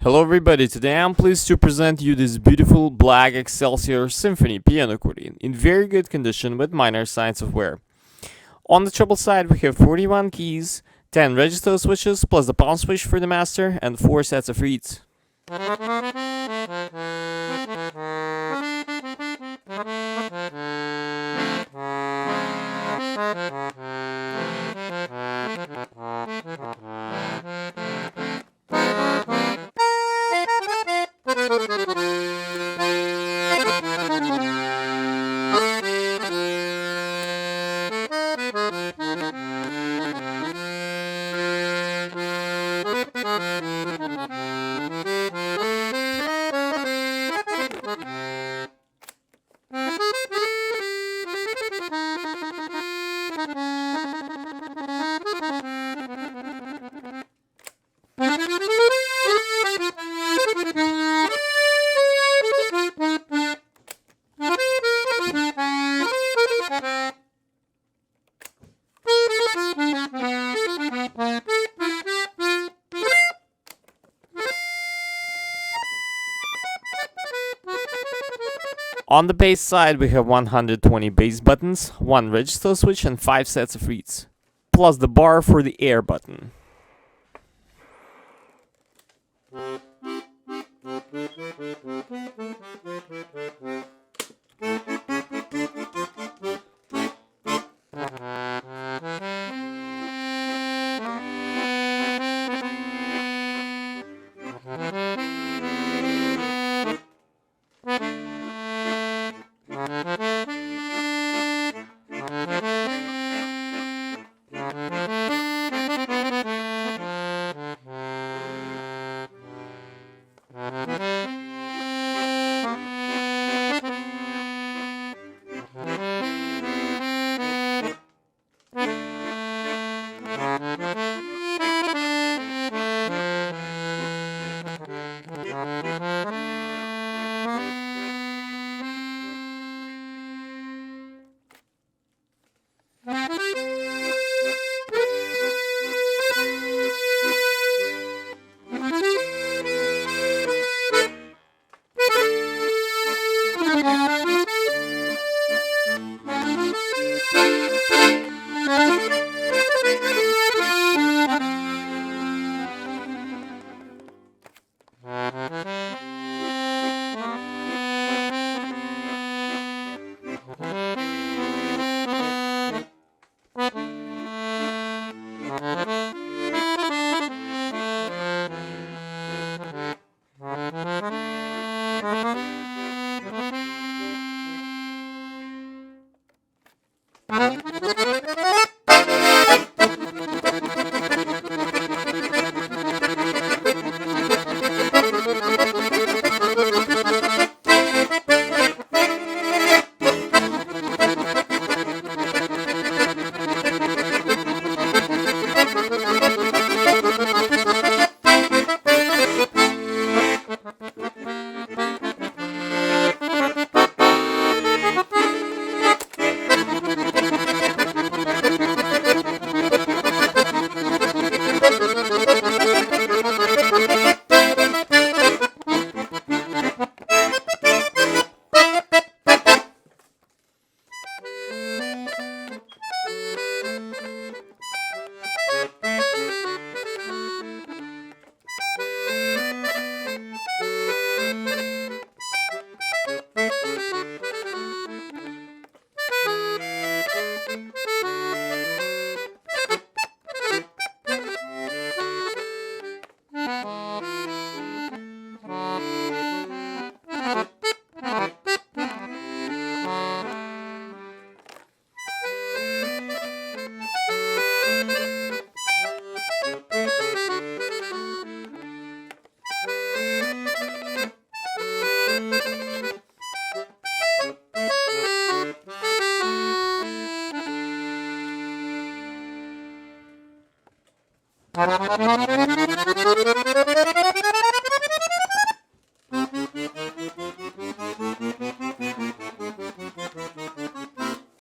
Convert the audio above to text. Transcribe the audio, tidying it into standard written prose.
Hello everybody, today I'm pleased to present you this beautiful black Excelsior Symphony piano accordion in very good condition with minor signs of wear. On the treble side we have 41 keys, 10 register switches plus the palm switch for the master and 4 sets of reeds. On the bass side we have 120 bass buttons, 1 register switch and 5 sets of reeds, plus the bar for the air button.